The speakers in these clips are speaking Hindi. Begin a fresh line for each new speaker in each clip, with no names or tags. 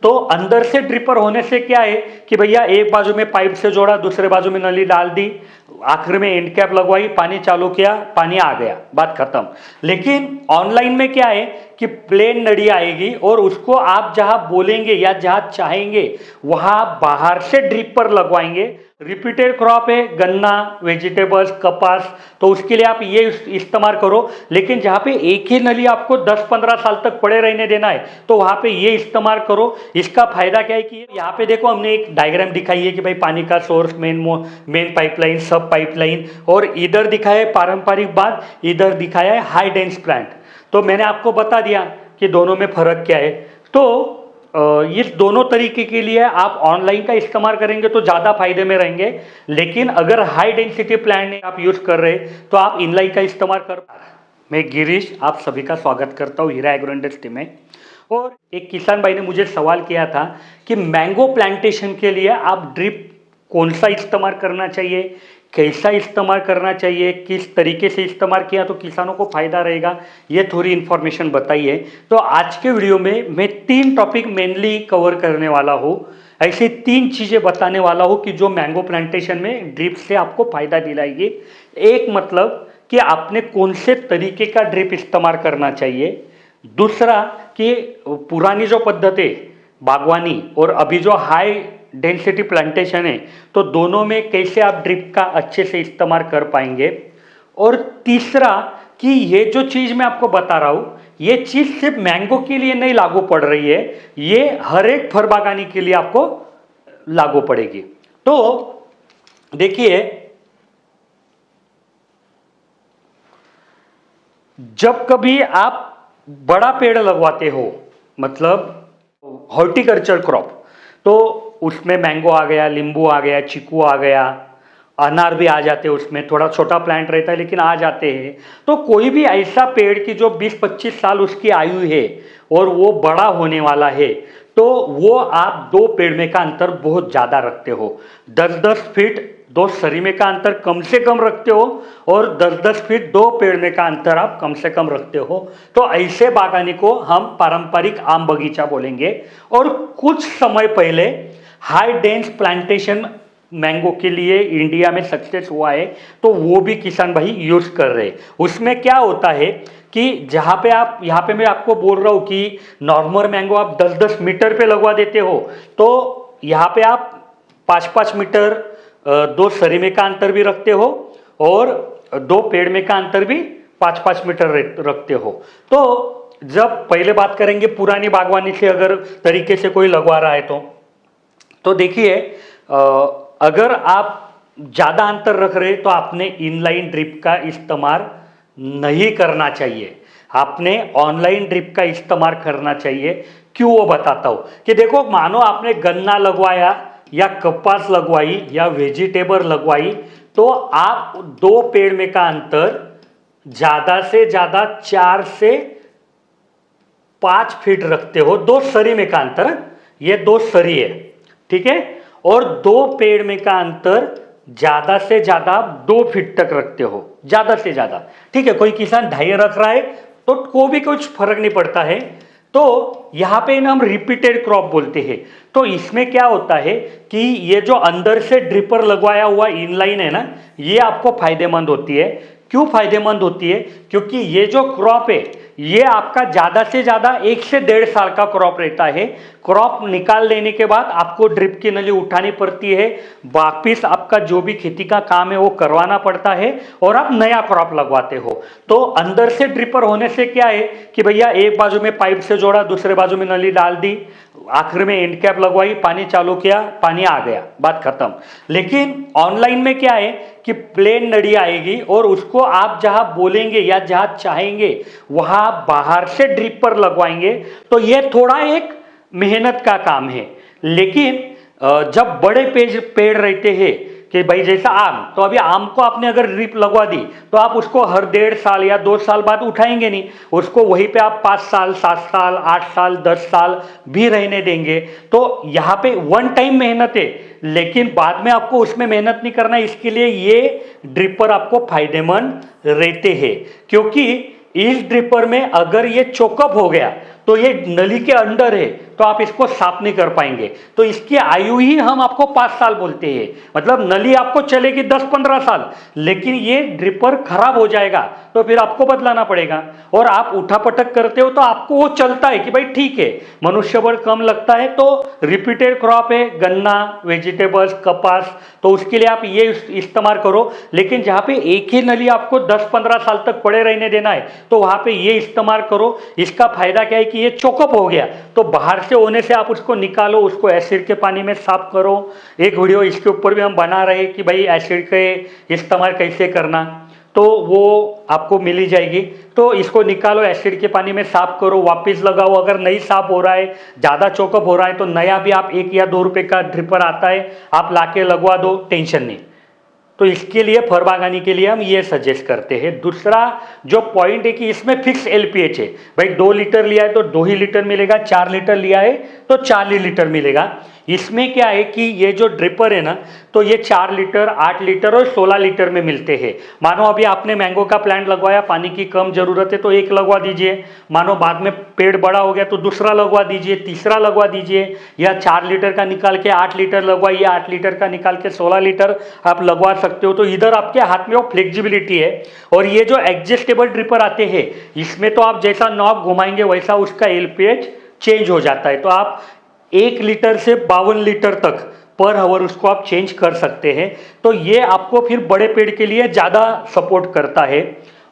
तो अंदर से ड्रिपर होने से क्या है कि भैया एक बाजू में पाइप से जोड़ा, दूसरे बाजू में नली डाल दी, आखिर में एंड कैप लगवाई, पानी चालू किया, पानी आ गया, बात खत्म। लेकिन ऑनलाइन में क्या है कि प्लेन नली आएगी और उसको आप जहां बोलेंगे या जहां चाहेंगे वहां बाहर से ड्रिपर लगवाएंगे। रिपीटेड क्रॉप है, गन्ना, वेजिटेबल्स, कपास, तो उसके लिए आप ये इस्तेमाल करो। लेकिन जहां पे एक ही नली आपको 10-15 साल तक पड़े रहने देना है तो वहां पे ये इस्तेमाल करो। इसका फायदा क्या है कि यहाँ पे देखो हमने एक डायग्राम दिखाई है कि भाई पानी का सोर्स, मेन पाइपलाइन, सब पाइपलाइन, और इधर दिखाया है पारंपरिक बात, इधर दिखाया है हाई डेंस प्लांट। तो मैंने आपको बता दिया कि दोनों में फर्क क्या है। तो इस दोनों तरीके के लिए आप ऑनलाइन का इस्तेमाल करेंगे तो ज़्यादा फायदे में रहेंगे। लेकिन अगर हाई डेंसिटी प्लान आप यूज़ कर रहे तो आप इनलाइन का इस्तेमाल कर। मैं गिरीश, आप सभी का स्वागत करता हूँ हीरा एग्रो इंडस्ट्री में। और एक किसान भाई ने मुझे सवाल किया था कि मैंगो प्लांटेशन के लिए आप ड्रिप कौन सा इस्तेमाल करना चाहिए, कैसा इस्तेमाल करना चाहिए, किस तरीके से इस्तेमाल किया तो किसानों को फायदा रहेगा, ये थोड़ी इन्फॉर्मेशन बताइए। तो आज के वीडियो में मैं 3 टॉपिक मेनली कवर करने वाला हूँ। ऐसे 3 चीज़ें बताने वाला हूँ कि जो मैंगो प्लांटेशन में ड्रिप से आपको फायदा दिलाएगी। एक मतलब कि आपने कौन से तरीके का ड्रिप इस्तेमाल करना चाहिए। दूसरा कि पुरानी जो पद्धति बागवानी और अभी जो हाई डेंसिटी प्लांटेशन है तो दोनों में कैसे आप ड्रिप का अच्छे से इस्तेमाल कर पाएंगे। और तीसरा कि ये जो चीज़ मैं आपको बता रहा हूँ ये चीज़ सिर्फ मैंगो के लिए नहीं लागू पड़ रही है, ये हर एक फल बागानी के लिए आपको लागू पड़ेगी। तो देखिए, जब कभी आप बड़ा पेड़ लगवाते हो, मतलब हॉर्टिकल्चर क्रॉप, तो उसमें मैंगो आ गया, नींबू आ गया, चीकू आ गया, अनार भी आ जाते हैं, उसमें थोड़ा छोटा प्लांट रहता है लेकिन आ जाते हैं। तो कोई भी ऐसा पेड़ की जो 20-25 साल उसकी आयु है और वो बड़ा होने वाला है तो वो आप 2 पेड़ में का अंतर बहुत ज़्यादा रखते हो। 10-10 फीट 2 सरी में का अंतर कम से कम रखते हो और 10-10 फीट 2 पेड़ में का अंतर आप कम से कम रखते हो। तो ऐसे बागानी को हम पारंपरिक आम बगीचा बोलेंगे। और कुछ समय पहले हाई डेंस प्लांटेशन मैंगो के लिए इंडिया में सक्सेस हुआ है तो वो भी किसान भाई यूज कर रहे हैं। उसमें क्या होता है कि जहाँ पे आप, यहाँ पे मैं आपको बोल रहा हूँ कि नॉर्मल मैंगो आप 10-10 मीटर पे लगवा देते हो तो यहाँ पे आप 5-5 मीटर 2 सरी में का अंतर भी रखते हो और 2 पेड़ में का अंतर भी 5-5 मीटर रखते हो। तो जब पहले बात करेंगे पुरानी बागवानी से अगर तरीके से कोई लगवा रहा है तो देखिए, अगर आप ज़्यादा अंतर रख रहे तो आपने इनलाइन ड्रिप का इस्तेमाल नहीं करना चाहिए, आपने ऑनलाइन ड्रिप का इस्तेमाल करना चाहिए। क्यों, वो बताता हूँ कि देखो, मानो आपने गन्ना लगवाया या कपास लगवाई या वेजिटेबल लगवाई तो आप 2 पेड़ में का अंतर ज़्यादा से ज़्यादा 4 से 5 फीट रखते हो। 2 सरी में का अंतर, ये 2 सरी है, ठीक है, और 2 पेड़ में का अंतर ज्यादा से ज्यादा 2 फीट तक रखते हो, ज्यादा से ज्यादा, ठीक है। कोई किसान 2.5 रख रहा है तो को भी कुछ फर्क नहीं पड़ता है। तो यहाँ पे हम रिपीटेड क्रॉप बोलते हैं। तो इसमें क्या होता है कि ये जो अंदर से ड्रिपर लगवाया हुआ इनलाइन है ना, ये आपको फायदेमंद होती है। क्यों फायदेमंद होती है? क्योंकि ये जो क्रॉप है ये आपका ज़्यादा से ज़्यादा 1 से 1.5 साल का क्रॉप रहता है। क्रॉप निकाल लेने के बाद आपको ड्रिप की नली उठानी पड़ती है, वापिस आपका जो भी खेती का काम है वो करवाना पड़ता है और आप नया क्रॉप लगवाते हो। तो अंदर से ड्रिपर होने से क्या है कि भैया एक बाजू में पाइप से जोड़ा, दूसरे बाजू में नली डाल दी, आखिर में एंड कैप लगवाई, पानी चालू किया, पानी आ गया, बात खत्म। लेकिन ऑनलाइन में क्या है कि प्लेन नली आएगी और उसको आप जहां बोलेंगे या जहां चाहेंगे वहां बाहर से ड्रिपर लगवाएंगे। तो ये थोड़ा एक मेहनत का काम है। लेकिन जब बड़े पेड़ रहते हैं कि भाई जैसा आम, तो अभी आम को आपने अगर ड्रिप लगवा दी तो आप उसको हर 1.5 साल या 2 साल बाद उठाएंगे नहीं, उसको वहीं पे आप 5 साल, 7 साल, 8 साल, 10 साल भी रहने देंगे। तो यहाँ पे वन टाइम मेहनत है लेकिन बाद में आपको उसमें मेहनत नहीं करना है। इसके लिए ये ड्रिपर आपको फायदेमंद रहते हैं, क्योंकि इस ड्रिपर में अगर ये चोकअप हो गया तो ये नली के अंडर है, तो आप इसको साफ नहीं कर पाएंगे। तो इसकी आयु ही हम आपको 5 साल बोलते हैं, मतलब नली आपको चलेगी 10-15 साल, लेकिन ये ड्रिपर खराब हो जाएगा तो फिर आपको बदलाना पड़ेगा। और आप उठापटक करते हो तो आपको वो चलता है कि भाई ठीक है, मनुष्यबल कम लगता है, तो रिपीटेड क्रॉप है, गन्ना, वेजिटेबल्स, कपास, तो उसके लिए आप ये इस्तेमाल करो। लेकिन जहां पे एक ही नली आपको 10-15 साल तक पड़े रहने देना है, तो वहां पे ये इस्तेमाल करो। इसका फायदा क्या है कि ये चोकअप हो गया तो बाहर से होने से आप उसको निकालो, उसको एसिड के पानी में साफ करो। एक वीडियो इसके ऊपर भी हम बना रहे हैं कि भाई एसिड के इस्तेमाल कैसे करना, तो वो आपको मिली जाएगी। तो इसको निकालो, एसिड के पानी में साफ करो, वापस लगाओ। अगर नहीं साफ हो रहा है, ज़्यादा चोकअप हो रहा है, तो नया भी आप 1 या 2 रुपए का ड्रिपर आता है, आप लाके लगवा दो, टेंशन नहीं। तो इसके लिए फर बागानी के लिए हम ये सजेस्ट करते हैं। दूसरा जो पॉइंट है कि इसमें फिक्स एलपीएच है, भाई 2 लीटर लिया है तो 2 ही लीटर मिलेगा, 4 लीटर लिया है तो 4 ही लीटर मिलेगा। इसमें क्या है कि ये जो ड्रिपर है ना, तो ये 4 लीटर, 8 लीटर और 16 लीटर में मिलते हैं। मानो अभी आपने मैंगो का प्लांट लगवाया, पानी की कम जरूरत है तो एक लगवा दीजिए, मानो बाद में पेड़ बड़ा हो गया तो दूसरा लगवा दीजिए, तीसरा लगवा दीजिए, या 4 लीटर का निकाल के 8 लीटर लगवाइए, 8 लीटर का निकाल के 16 लीटर आप लगवा सकते हो। तो इधर आपके हाथ में वो फ्लेक्सिबिलिटी है। और ये जो एडजस्टेबल ड्रिपर आते हैं, इसमें तो आप जैसा नॉब घुमाएंगे वैसा उसका एलपीएच चेंज हो जाता है। तो आप 1 लीटर से 52 लीटर तक पर आवर उसको आप चेंज कर सकते हैं। तो ये आपको फिर बड़े पेड़ के लिए ज़्यादा सपोर्ट करता है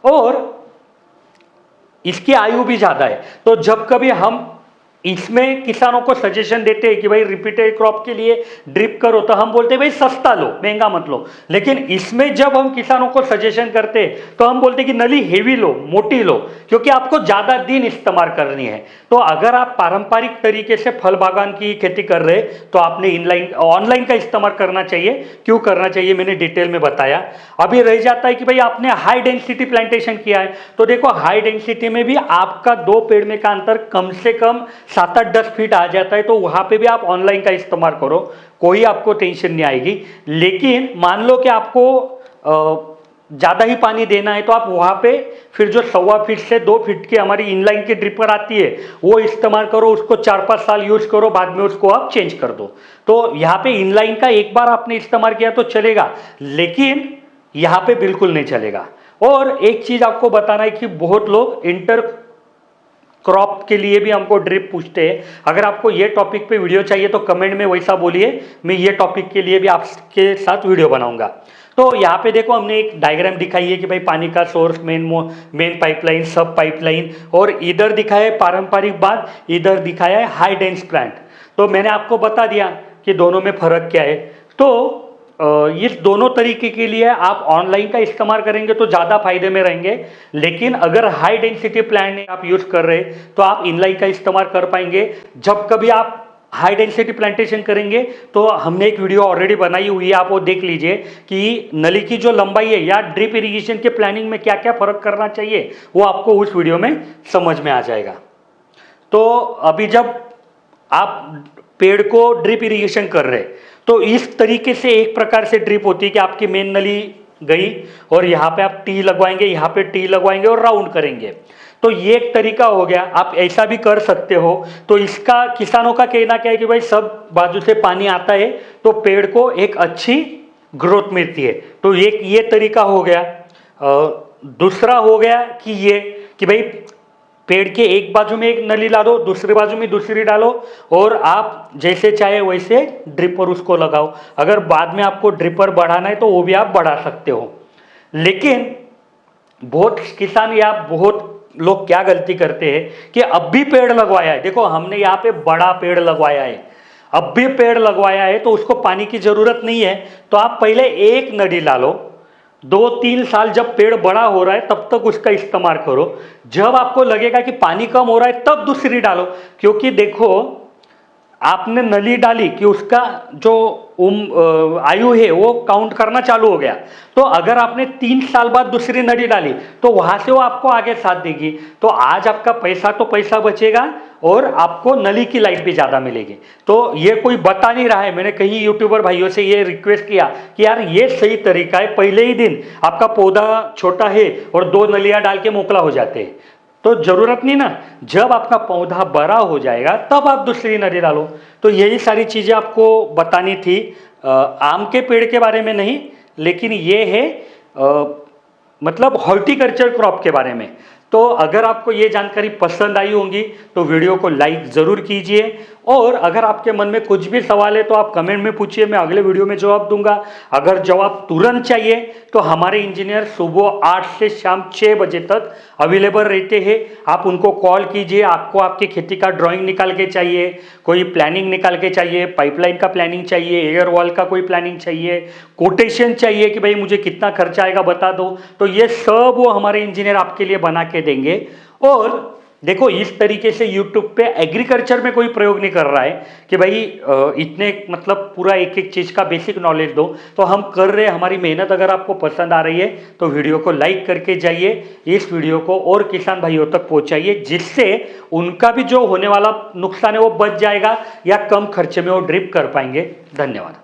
और इसकी आयु भी ज़्यादा है। तो जब कभी हम इसमें किसानों को सजेशन देते हैं कि भाई रिपीटेड क्रॉप के लिए ड्रिप करो, तो हम बोलते हैं भाई सस्ता लो, महंगा मत लो। लेकिन इसमें जब हम किसानों को सजेशन करते हैं तो हम बोलते हैं कि नली हेवी लो, मोटी लो, क्योंकि आपको ज़्यादा दिन इस्तेमाल करनी है। तो अगर आप पारंपरिक तरीके से फल बागान की खेती कर रहे तो आपने इनलाइन ऑनलाइन का इस्तेमाल करना चाहिए। क्यों करना चाहिए मैंने डिटेल में बताया। अभी रह जाता है कि भाई आपने हाई डेंसिटी प्लांटेशन किया है, तो देखो हाई डेंसिटी में भी आपका 2 पेड़ में का अंतर कम से कम 7-8-10 फीट आ जाता है, तो वहां पे भी आप ऑनलाइन का इस्तेमाल करो, कोई आपको टेंशन नहीं आएगी। लेकिन मान लो कि आपको ज़्यादा ही पानी देना है, तो आप वहां पे फिर जो 1.25 फीट से 2 फीट की हमारी इनलाइन की ड्रिपर आती है वो इस्तेमाल करो, उसको 4-5 साल यूज करो, बाद में उसको आप चेंज कर दो। तो यहाँ पे इनलाइन का एक बार आपने इस्तेमाल किया तो चलेगा, लेकिन यहाँ पे बिल्कुल नहीं चलेगा। और एक चीज आपको बताना है कि बहुत लोग इंटर क्रॉप के लिए भी हमको ड्रिप पूछते हैं। अगर आपको ये टॉपिक पे वीडियो चाहिए तो कमेंट में वैसा बोलिए, मैं ये टॉपिक के लिए भी आपके साथ वीडियो बनाऊंगा। तो यहाँ पे देखो हमने एक डायग्राम दिखाई है कि भाई पानी का सोर्स, मेन पाइपलाइन, सब पाइपलाइन, और इधर दिखाया है पारंपरिक बाग, इधर दिखाया है हाई डेंस प्लांट। तो मैंने आपको बता दिया कि दोनों में फर्क क्या है। तो इस दोनों तरीके के लिए आप ऑनलाइन का इस्तेमाल करेंगे तो ज़्यादा फायदे में रहेंगे। लेकिन अगर हाई डेंसिटी प्लांट आप यूज़ कर रहे तो आप इनलाइन का इस्तेमाल कर पाएंगे। जब कभी आप हाई डेंसिटी प्लांटेशन करेंगे तो हमने एक वीडियो ऑलरेडी बनाई हुई है, आप वो देख लीजिए कि नली की जो लंबाई है या ड्रिप इरिगेशन के प्लानिंग में क्या क्या फर्क करना चाहिए, वो आपको उस वीडियो में समझ में आ जाएगा। तो अभी जब आप पेड़ को ड्रिप इरिगेशन कर रहे तो इस तरीके से एक प्रकार से ड्रिप होती है कि आपकी मेन नली गई और यहाँ पे आप टी लगवाएंगे, यहाँ पे टी लगवाएंगे और राउंड करेंगे। तो ये एक तरीका हो गया, आप ऐसा भी कर सकते हो। तो इसका किसानों का कहना क्या है कि भाई सब बाजू से पानी आता है तो पेड़ को एक अच्छी ग्रोथ मिलती है। तो ये तरीका हो गया। दूसरा हो गया कि ये कि भाई पेड़ के एक बाजू में एक नली डालो, दूसरी बाजू में दूसरी डालो, और आप जैसे चाहे वैसे ड्रिपर उसको लगाओ। अगर बाद में आपको ड्रिपर बढ़ाना है तो वो भी आप बढ़ा सकते हो। लेकिन बहुत किसान या बहुत लोग क्या गलती करते हैं कि अब भी पेड़ लगवाया है, देखो हमने यहाँ पे बड़ा पेड़ लगवाया है, अब भी पेड़ लगवाया है तो उसको पानी की जरूरत नहीं है, तो आप पहले एक नली डालो, 2-3 साल जब पेड़ बड़ा हो रहा है तब तक उसका इस्तेमाल करो। जब आपको लगेगा कि पानी कम हो रहा है तब दूसरी डालो। क्योंकि देखो आपने नली डाली कि उसका जो आयु है वो काउंट करना चालू हो गया। तो अगर आपने 3 साल बाद दूसरी नली डाली तो वहां से वो आपको आगे साथ देगी। तो आज आपका पैसा तो पैसा बचेगा और आपको नली की लाइफ भी ज्यादा मिलेगी। तो ये कोई बता नहीं रहा है, मैंने कई यूट्यूबर भाइयों से ये रिक्वेस्ट किया कि यार ये सही तरीका है, पहले ही दिन आपका पौधा छोटा है और 2 नलियां डाल के मोकला हो जाते हैं। तो जरूरत नहीं ना, जब आपका पौधा बड़ा हो जाएगा तब आप दूसरी नली डालो। तो यही सारी चीजें आपको बतानी थी, आम के पेड़ के बारे में नहीं, लेकिन ये है मतलब हॉर्टिकल्चर क्रॉप के बारे में। तो अगर आपको ये जानकारी पसंद आई होगी तो वीडियो को लाइक ज़रूर कीजिए, और अगर आपके मन में कुछ भी सवाल है तो आप कमेंट में पूछिए, मैं अगले वीडियो में जवाब दूंगा। अगर जवाब तुरंत चाहिए तो हमारे इंजीनियर सुबह 8 से शाम 6 बजे तक अवेलेबल रहते हैं, आप उनको कॉल कीजिए। आपको आपकी खेती का ड्राइंग निकाल के चाहिए, कोई प्लानिंग निकाल के चाहिए, पाइपलाइन का प्लानिंग चाहिए, एयर वॉल का कोई प्लानिंग चाहिए, कोटेशन चाहिए कि भाई मुझे कितना खर्चा आएगा बता दो, तो ये सब वो हमारे इंजीनियर आपके लिए बना के देंगे। और देखो, इस तरीके से YouTube पे एग्रीकल्चर में कोई प्रयोग नहीं कर रहा है कि भाई इतने मतलब पूरा एक एक चीज का बेसिक नॉलेज दो, तो हम कर रहे हैं। हमारी मेहनत अगर आपको पसंद आ रही है तो वीडियो को लाइक करके जाइए, इस वीडियो को और किसान भाइयों तक पहुंचाइए, जिससे उनका भी जो होने वाला नुकसान है वो बच जाएगा या कम खर्चे में वो ड्रिप कर पाएंगे। धन्यवाद।